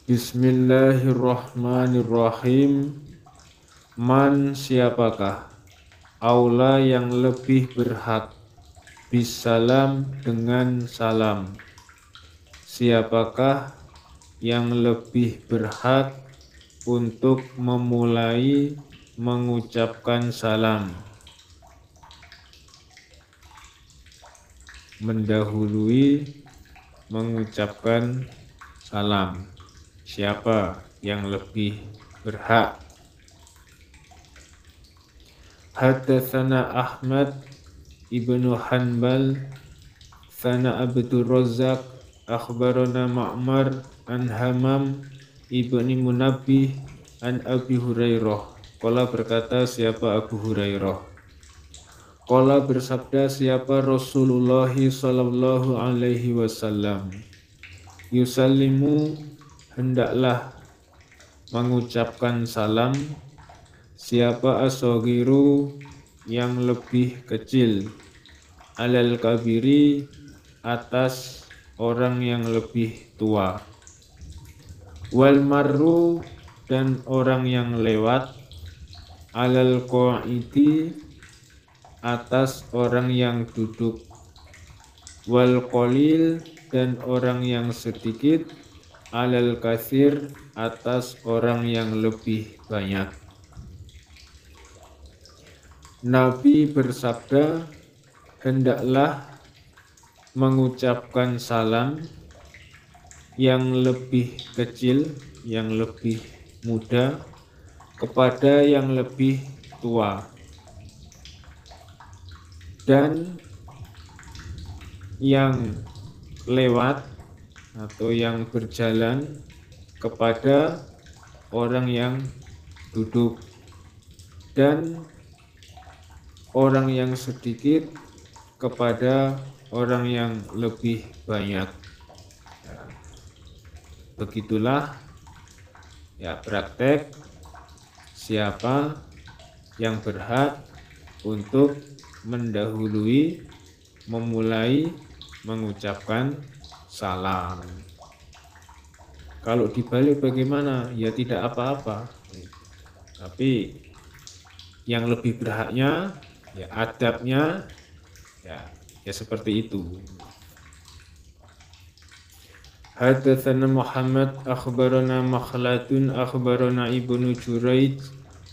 Bismillahirrahmanirrahim. Man siapakah aula yang lebih berhak bisalam dengan salam? Siapakah yang lebih berhak untuk memulai mengucapkan salam, mendahului mengucapkan salam? Siapa yang lebih berhak? Haddatsana Ahmad ibnu Hanbal sana Abdul Razzaq akhbarana Ma'mar an Hamam ibni Munabbih an Abi Hurairah. Qala berkata siapa Abu Hurairah. Qala bersabda siapa Rasulullah sallallahu alaihi wasallam. Yusallimu hendaklah mengucapkan salam siapa as-saghiru yang lebih kecil, alal kabiri atas orang yang lebih tua, wal marru dan orang yang lewat, alal qa'idi atas orang yang duduk, wal qalil dan orang yang sedikit, alal katsir atas orang yang lebih banyak. Nabi bersabda, hendaklah mengucapkan salam yang lebih kecil, yang lebih muda kepada yang lebih tua, dan yang lewat atau yang berjalan kepada orang yang duduk, dan orang yang sedikit kepada orang yang lebih banyak. Begitulah ya praktek siapa yang berhak untuk mendahului memulai mengucapkan salam. Kalau dibalik bagaimana? Ya tidak apa-apa. Tapi yang lebih berhaknya ya adabnya ya seperti itu. Haddatsana Muhammad akhbarana Makhlatun akhbarana Ibnu Juraij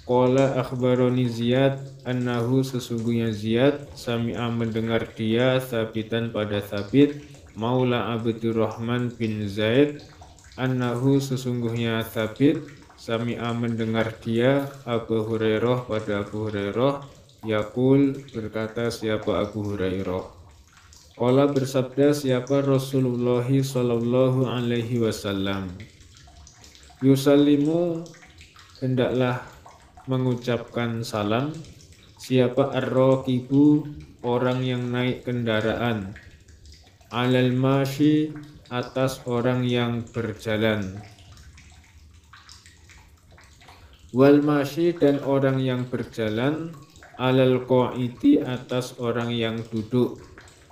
qala akhbarani Ziyad annahu sesungguhnya Ziyad sami'a mendengar dia Sabitan pada Sabit Maula Abdurrahman bin Zaid annahu sesungguhnya Sabit sami'a mendengar dia Abu Hurairah pada Abu Hurairah yaqul berkata siapa Abu Hurairah. Qala bersabda siapa Rasulullah sallallahu alaihi wasallam. Yusallimu hendaklah mengucapkan salam siapa ar-raqibu orang yang naik kendaraan, alal masyi atas orang yang berjalan, wal masyi dan orang yang berjalan, alal qa'idi atas orang yang duduk,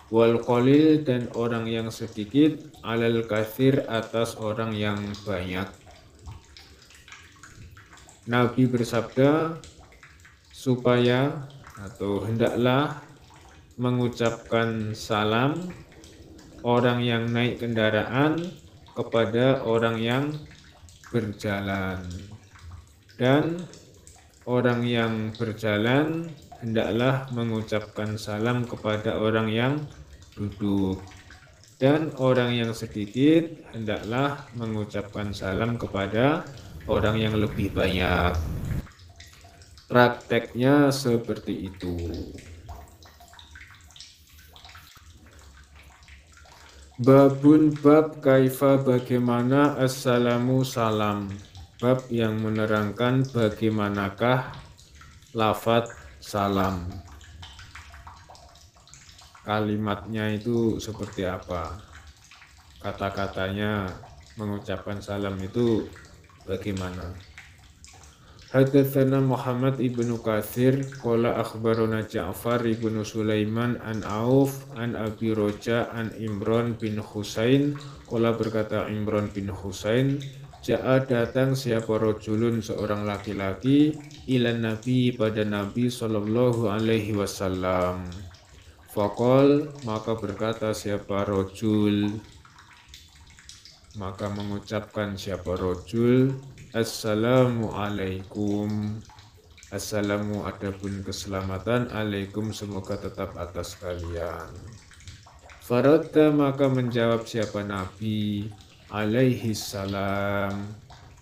wal qalil dan orang yang sedikit, alal katsir atas orang yang banyak. Nabi bersabda supaya atau hendaklah mengucapkan salam orang yang naik kendaraan kepada orang yang berjalan, dan orang yang berjalan hendaklah mengucapkan salam kepada orang yang duduk, dan orang yang sedikit hendaklah mengucapkan salam kepada orang yang lebih banyak. Prakteknya seperti itu. Babun bab kaifa bagaimana assalamu salam. Bab yang menerangkan bagaimanakah lafadz salam. Kalimatnya itu seperti apa? Kata-katanya mengucapkan salam itu bagaimana? Haddatsana Muhammad ibnu Katsir qala akhbarana Ja'far ibnu Sulaiman an Auf an Abi Roja an Imran bin Husain qala berkata Imran bin Husain Ja'a datang siapa rojulun seorang laki-laki ilan Nabi pada Nabi Sallallahu Alaihi Wasallam. Faqal maka berkata siapa rojul, maka mengucapkan siapa rojul, Assalamu alaikum. Assalamu adapun keselamatan, alaikum semoga tetap atas kalian. Faradda maka menjawab siapa Nabi, alaihi salam,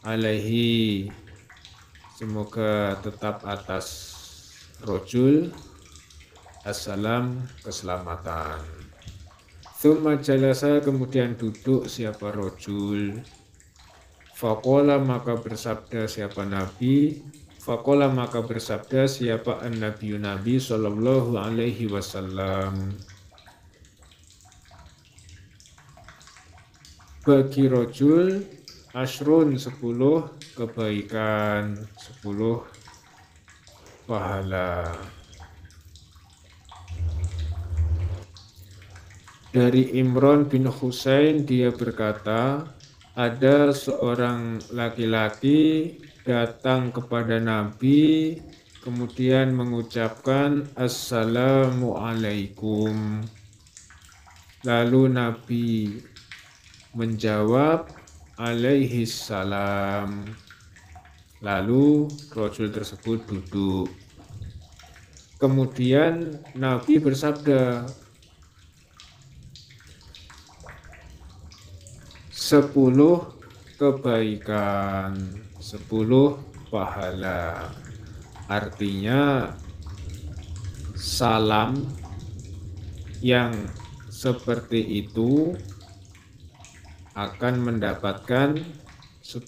alaihi semoga tetap atas rojul, assalam keselamatan. Thumma jalasa kemudian duduk siapa rojul. Faqala maka bersabda siapa Nabi, faqala maka bersabda siapa an-Nabi Nabi Sallallahu Alaihi Wasallam. Bagi rojul asrun 10 kebaikan, 10 pahala. Dari Imran bin Husain dia berkata, ada seorang laki-laki datang kepada Nabi kemudian mengucapkan Assalamualaikum. Lalu Nabi menjawab alaihi salam. Lalu rajul tersebut duduk. Kemudian Nabi bersabda, 10 kebaikan, 10 pahala. Artinya salam yang seperti itu akan mendapatkan 10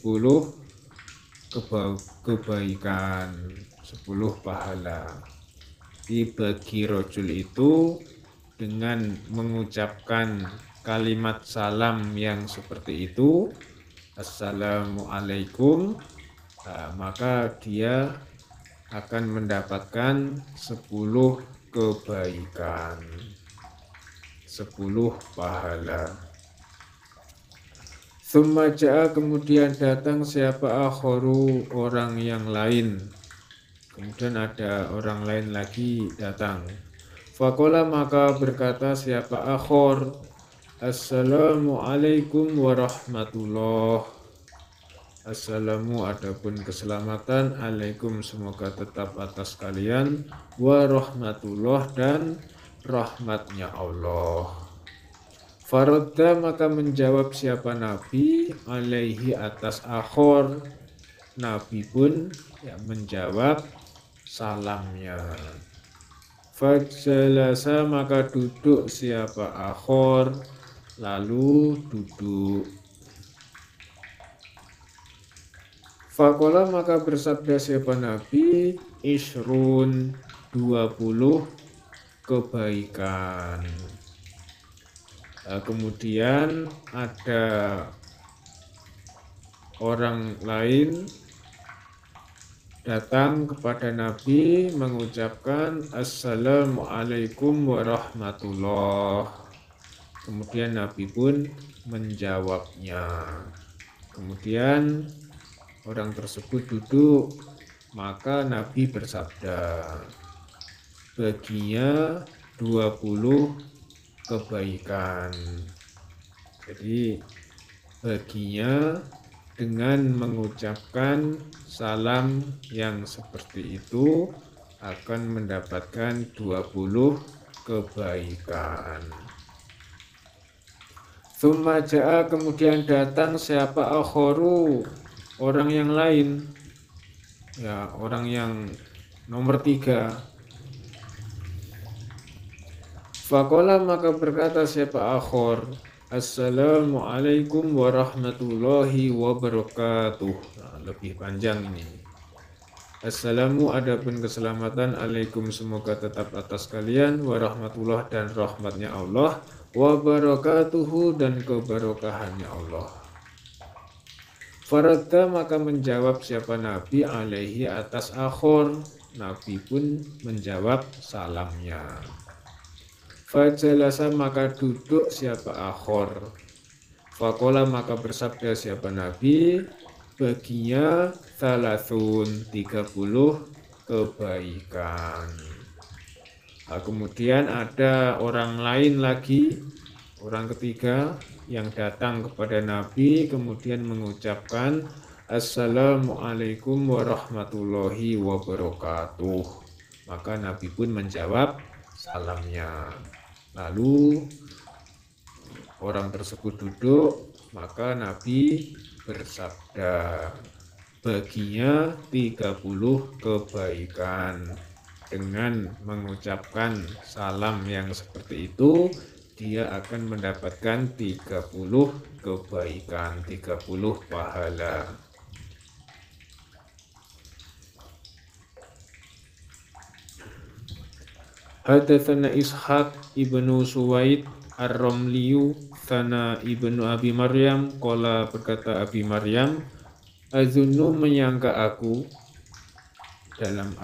kebaikan, 10 pahala. Dibagi rojul itu dengan mengucapkan kalimat salam yang seperti itu, Assalamualaikum, maka dia akan mendapatkan 10 kebaikan, 10 pahala. Tsumma ja'a kemudian datang siapa akharu orang yang lain. Kemudian ada orang lain lagi datang. Faqala maka berkata siapa akhor, Assalamualaikum warahmatullah. Assalamu adapun keselamatan, alaikum semoga tetap atas kalian, warahmatullah dan rahmatnya Allah. Faradda maka menjawab siapa Nabi alaihi atas akhor. Nabi pun menjawab salamnya. Fajalasa maka duduk siapa akhor, lalu duduk. Faqala maka bersabda siapa Nabi, isrun 20 kebaikan. Kemudian ada orang lain datang kepada Nabi mengucapkan Assalamualaikum warahmatullah. Kemudian Nabi pun menjawabnya. Kemudian orang tersebut duduk, maka Nabi bersabda, baginya 20 kebaikan. Jadi baginya dengan mengucapkan salam yang seperti itu akan mendapatkan 20 kebaikan. Tsumma ja'a kemudian datang siapa akharu orang yang lain, orang yang nomor 3. Faqala maka berkata siapa akhor, Assalamualaikum warahmatullahi wabarakatuh. Lebih panjang ini. Assalamu adapun keselamatan, alaikum semoga tetap atas kalian, warahmatullah dan rahmatnya Allah, wabarakatuhu dan keberkahannya Allah. Faradda maka menjawab siapa Nabi alaihi atas akhor. Nabi pun menjawab salamnya. Fajalasa maka duduk siapa akhor. Faqala maka bersabda siapa Nabi, baginya salasun 30 kebaikan. Nah, kemudian ada orang lain lagi, orang ketiga yang datang kepada Nabi kemudian mengucapkan Assalamualaikum warahmatullahi wabarakatuh. Maka Nabi pun menjawab salamnya. Lalu orang tersebut duduk, maka Nabi bersabda, baginya 30 kebaikan. Dengan mengucapkan salam yang seperti itu, dia akan mendapatkan 30 kebaikan, 30 pahala. Hadatsana Ishaq ibnu Suwaid Ar-Ramliyu sana ibnu Abi Maryam qala berkata Abi Maryam azunnu menyangka aku dalam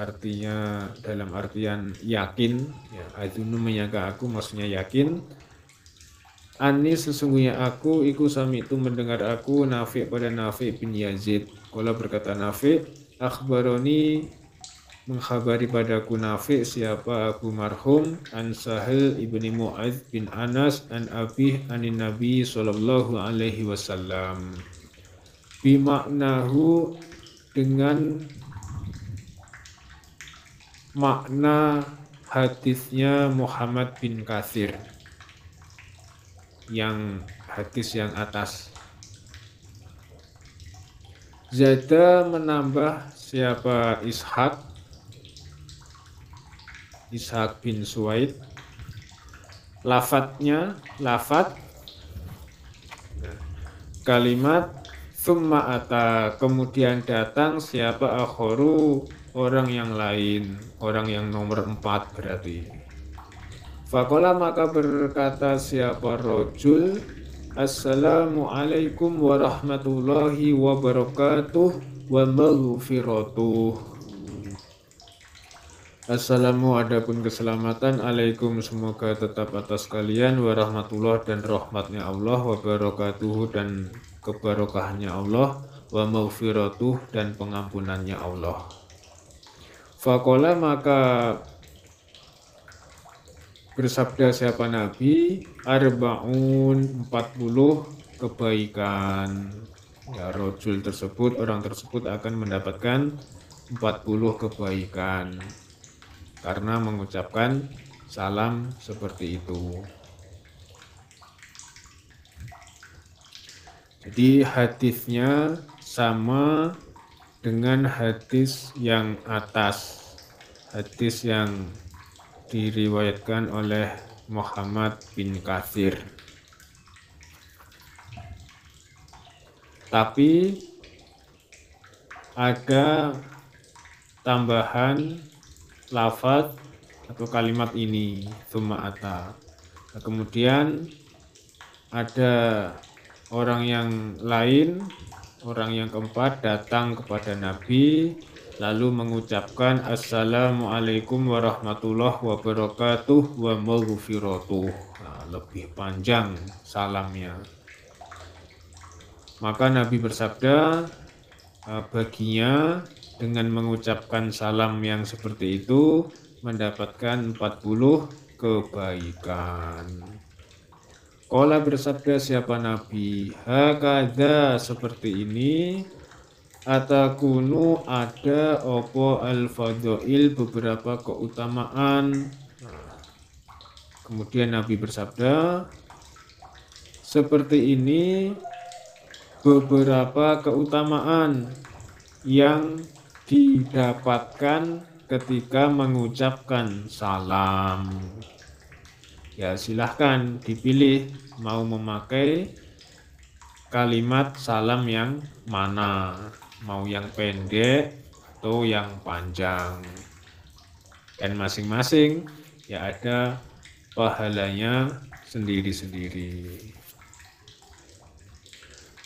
artian yakin ya, azunnu menyangka aku maksudnya yakin ani sesungguhnya aku iku sami itu mendengar aku Nafi pada Nafi bin Yazid qala berkata Nafi akhbaroni mengkhabari padaku Nafi siapa Abu marhum an Sahal ibni Mu'adz bin Anas an Abi anin Nabi sallallahu alaihi wasallam bimaknahu dengan makna hadisnya Muhammad bin Katsir yang hadis yang atas. Zada menambah siapa Ishaq bin Suwaid lafat kalimat summa ata kemudian datang siapa akhoru orang yang lain, orang yang nomor 4 berarti. Faqala maka berkata siapa rojul Assalamualaikum warahmatullahi wabarakatuh wa maghfiratuh. Assalamu adapun keselamatan alaikum semoga tetap atas kalian warahmatullah dan rahmatnya Allah wabarakatuh dan kebarokahannya Allah wa maghfiratuh dan pengampunannya Allah. Faqala maka bersabda siapa Nabi arba'un 40 kebaikan ya rojul tersebut orang tersebut akan mendapatkan 40 kebaikan karena mengucapkan salam seperti itu. Jadi hadisnya sama dengan hadis yang atas, hadis yang diriwayatkan oleh Muhammad bin Katsir. Tapi ada tambahan lafaz atau kalimat ini summa ata. Nah, kemudian ada orang yang lain, orang yang keempat datang kepada Nabi lalu mengucapkan Assalamualaikum warahmatullahi wabarakatuh wa maghfiratuh. Nah, lebih panjang salamnya. Maka Nabi bersabda baginya dengan mengucapkan salam yang seperti itu mendapatkan 40 kebaikan. Qala bersabda siapa Nabi hakadha seperti ini atakunu ada opo al-fadhail beberapa keutamaan. Kemudian Nabi bersabda seperti ini beberapa keutamaan yang didapatkan ketika mengucapkan salam. Ya silahkan dipilih mau memakai kalimat salam yang mana, mau yang pendek atau yang panjang. Dan masing-masing ya ada pahalanya sendiri-sendiri.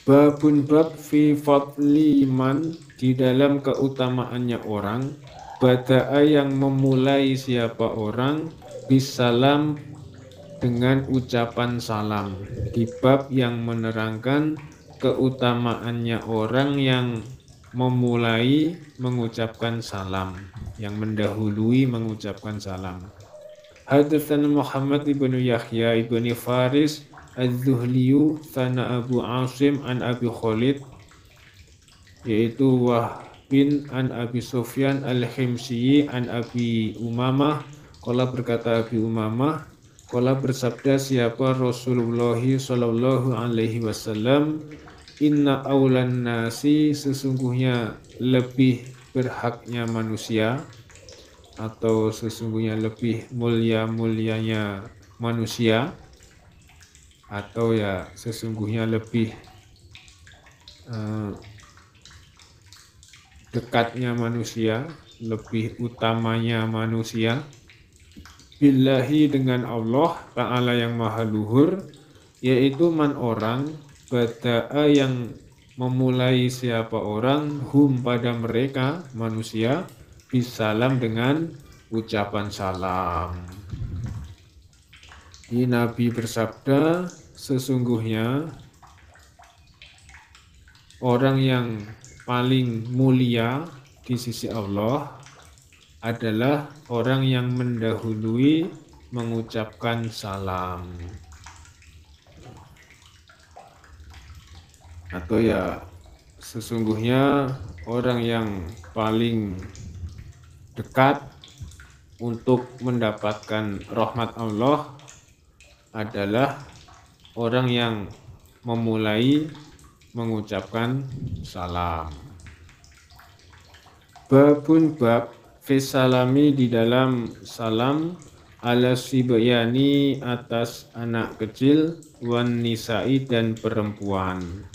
Babun bab fi fadli man di dalam keutamaannya orang bada'a yang memulai siapa orang bisalam dengan ucapan salam di bab yang menerangkan keutamaannya orang yang memulai mengucapkan salam, yang mendahului mengucapkan salam. Hadatsana Muhammad ibnu Yahya ibnu Faris Az-Zuhliyu sana Abu Asim an Abi Khalid, yaitu Wahbin an Abi Sufyan al-Khimsi an Abi Umamah. Qala berkata Abi Umamah, qala bersabda siapa Rasulullah sallallahu alaihi wasallam, inna aulan nasi, sesungguhnya lebih berhaknya manusia, atau sesungguhnya lebih mulianya manusia, atau ya sesungguhnya lebih dekatnya manusia, lebih utamanya manusia, billahi dengan Allah Ta'ala yang maha luhur, yaitu man orang, bada'a yang memulai siapa orang, hum pada mereka manusia, bisalam dengan ucapan salam. Di Nabi bersabda, sesungguhnya orang yang paling mulia di sisi Allah adalah orang yang mendahului mengucapkan salam. Atau ya sesungguhnya orang yang paling dekat untuk mendapatkan rahmat Allah adalah orang yang memulai mengucapkan salam. Babun bab fisalami di dalam salam ala sibyani atas anak kecil wan nisa'i dan perempuan.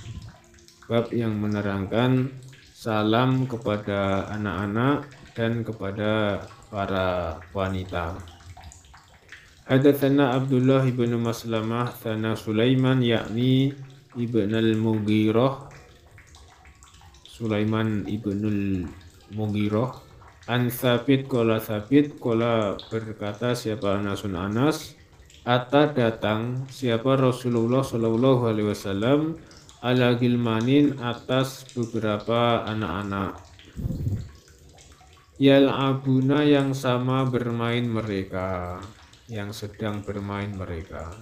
Bab yang menerangkan salam kepada anak-anak dan kepada para wanita. Hadatsana Abdullah ibn Maslamah sana Sulaiman yakni ibn al-Mughirah, Sulaiman ibn al-Mughirah, an Tsabit qala berkata siapa Anasun Anas, ata datang siapa Rasulullah sallallahu alaihi wasallam ala gilmanin atas beberapa anak-anak, yal'abuna yang sama bermain mereka, yang sedang bermain mereka.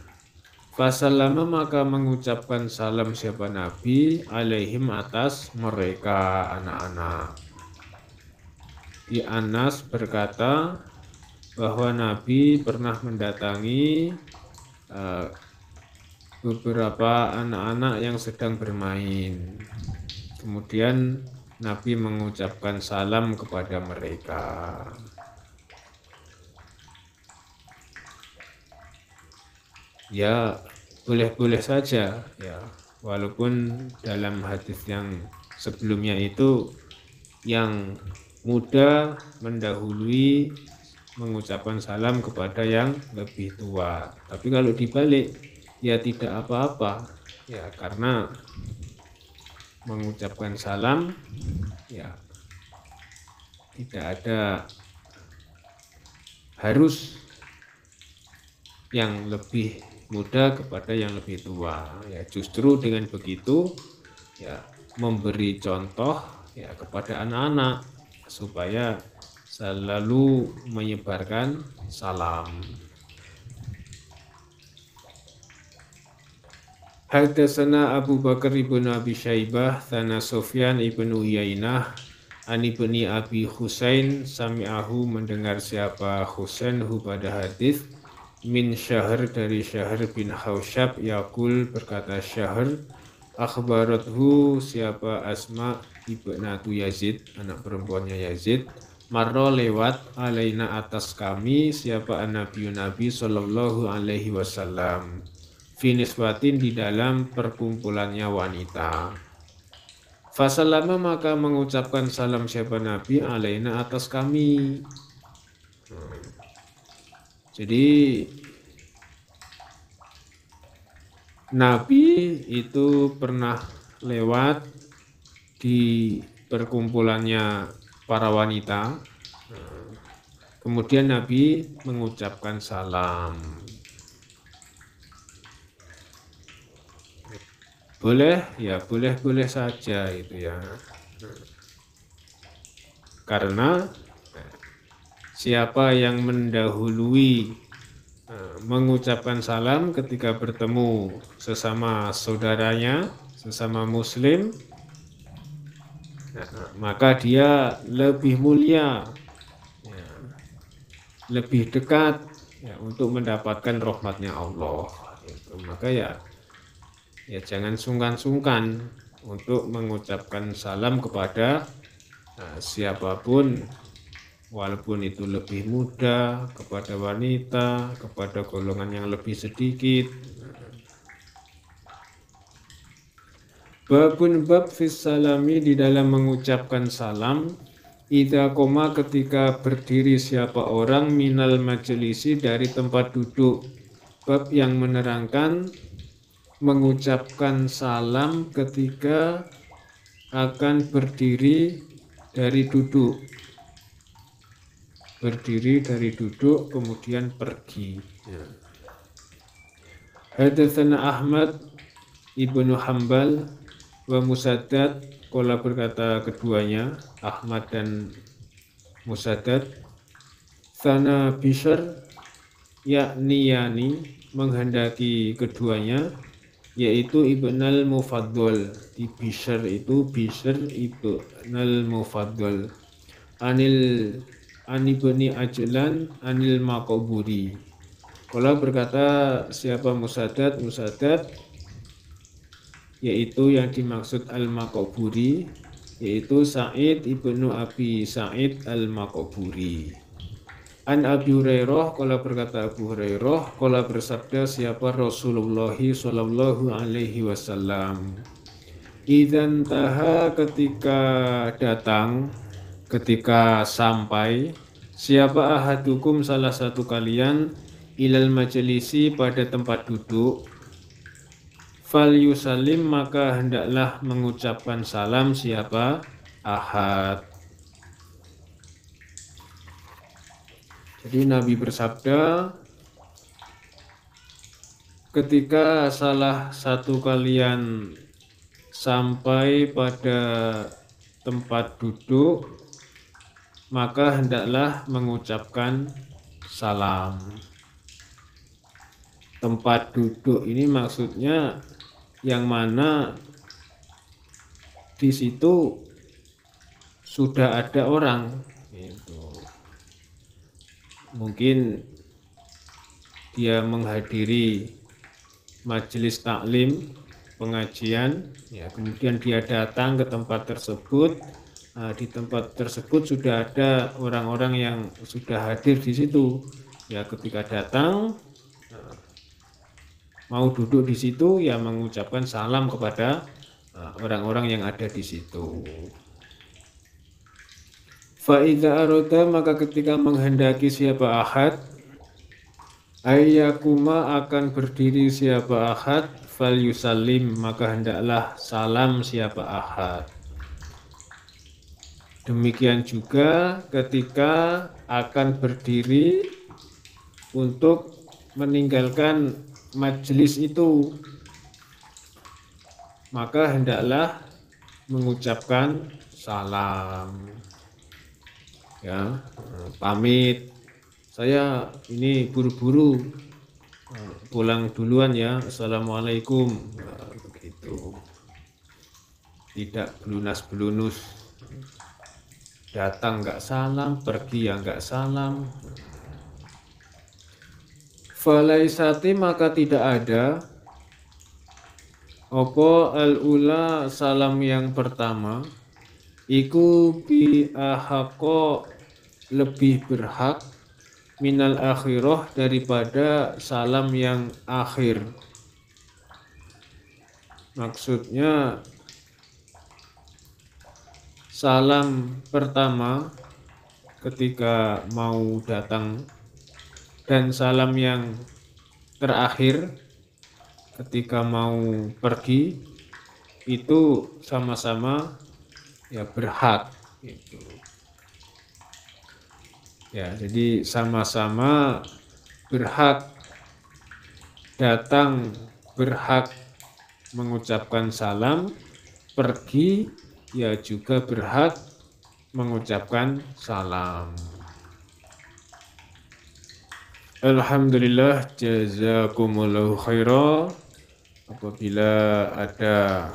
Fasallama maka mengucapkan salam siapa Nabi alaihim atas mereka anak-anak. Di Anas berkata bahwa Nabi pernah mendatangi beberapa anak-anak yang sedang bermain. Kemudian Nabi mengucapkan salam kepada mereka. Ya, boleh-boleh saja ya, walaupun dalam hadis yang sebelumnya itu yang muda mendahului mengucapkan salam kepada yang lebih tua. Tapi kalau dibalik ya tidak apa-apa ya, karena mengucapkan salam ya tidak ada harus yang lebih muda kepada yang lebih tua ya, justru dengan begitu ya memberi contoh ya kepada anak-anak supaya selalu menyebarkan salam. Hadatsana Abu Bakar ibn Abi Syaibah sana Sufyan ibn Uyainah an ibni Abi Husain sami'ahu mendengar siapa Husain hu pada hadis min Syahr dari Syahr bin Hausyab yaqul berkata Syahr akhbarathu siapa Asma ibnatu Yazid anak perempuannya Yazid marra lewat alaina atas kami siapa Nabi sallallahu alaihi wasallam finiswatin di dalam perkumpulannya wanita. Fasallama maka mengucapkan salam siapa Nabi alaina atas kami. Jadi Nabi itu pernah lewat di perkumpulannya para wanita. Kemudian Nabi mengucapkan salam. boleh, ya boleh-boleh saja itu ya. Karena siapa yang mendahului mengucapkan salam ketika bertemu sesama saudaranya, sesama muslim, maka dia lebih mulia, ya, lebih dekat ya, untuk mendapatkan rahmatnya Allah. Maka ya jangan sungkan-sungkan untuk mengucapkan salam kepada siapapun, walaupun itu lebih muda, kepada wanita, kepada golongan yang lebih sedikit. Babun bab fis salami di dalam mengucapkan salam. Idza koma ketika berdiri siapa orang minal majlisi dari tempat duduk. Bab yang menerangkan mengucapkan salam ketika akan berdiri dari duduk. Berdiri dari duduk kemudian pergi. Hadatsana Ahmad ibnu Hambal wa Musaddad, qala berkata keduanya Ahmad dan Musaddad, sana Bishr yakni menghendaki keduanya, yaitu Ibnul Mufaddal. Di Bishr itu Bishr Ibnul Mufaddal Anibni Ajlan anil Maqburi. Qala berkata siapa Musaddad yaitu yang dimaksud al-Maqburi, yaitu Sa'id ibnu Abi Sa'id al-Maqburi. An Abi Hurairah, qala berkata Abu Hurairah, qala bersabda siapa Rasulullah sallallahu alaihi wasallam, idzan taha ketika datang, ketika sampai, siapa ahadukum salah satu kalian, ilal majlisi pada tempat duduk, fal yusalim maka hendaklah mengucapkan salam siapa ahad. Jadi Nabi bersabda, ketika salah satu kalian sampai pada tempat duduk, maka hendaklah mengucapkan salam. Tempat duduk ini maksudnya yang mana di situ sudah ada orang, gitu. Mungkin dia menghadiri majelis taklim, pengajian, ya, kemudian dia datang ke tempat tersebut. Di tempat tersebut sudah ada orang-orang yang sudah hadir di situ. Ya, ketika datang mau duduk di situ, ya mengucapkan salam kepada orang-orang yang ada di situ. Fa idza arada maka ketika menghendaki siapa ahad, ayyakuma akan berdiri siapa ahad, fal yusallim maka hendaklah salam siapa ahad. Demikian juga ketika akan berdiri untuk meninggalkan majelis itu, maka hendaklah mengucapkan salam, ya, pamit, saya ini buru-buru pulang duluan ya, assalamualaikum, begitu. Tidak belunas-belunus, datang nggak salam, pergi ya nggak salam. Falaisati maka tidak ada opo al-ula salam yang pertama iku bi ahaqo lebih berhak minal akhirah daripada salam yang akhir. Maksudnya salam pertama ketika mau datang dan salam yang terakhir ketika mau pergi itu sama-sama ya berhak, gitu. Ya, jadi sama-sama berhak datang, berhak mengucapkan salam, pergi ya juga berhak mengucapkan salam. Alhamdulillah, jazakumullahu khairan. Apabila ada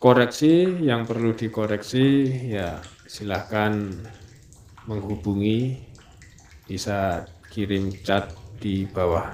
koreksi yang perlu dikoreksi, ya silahkan menghubungi, bisa kirim chat di bawah.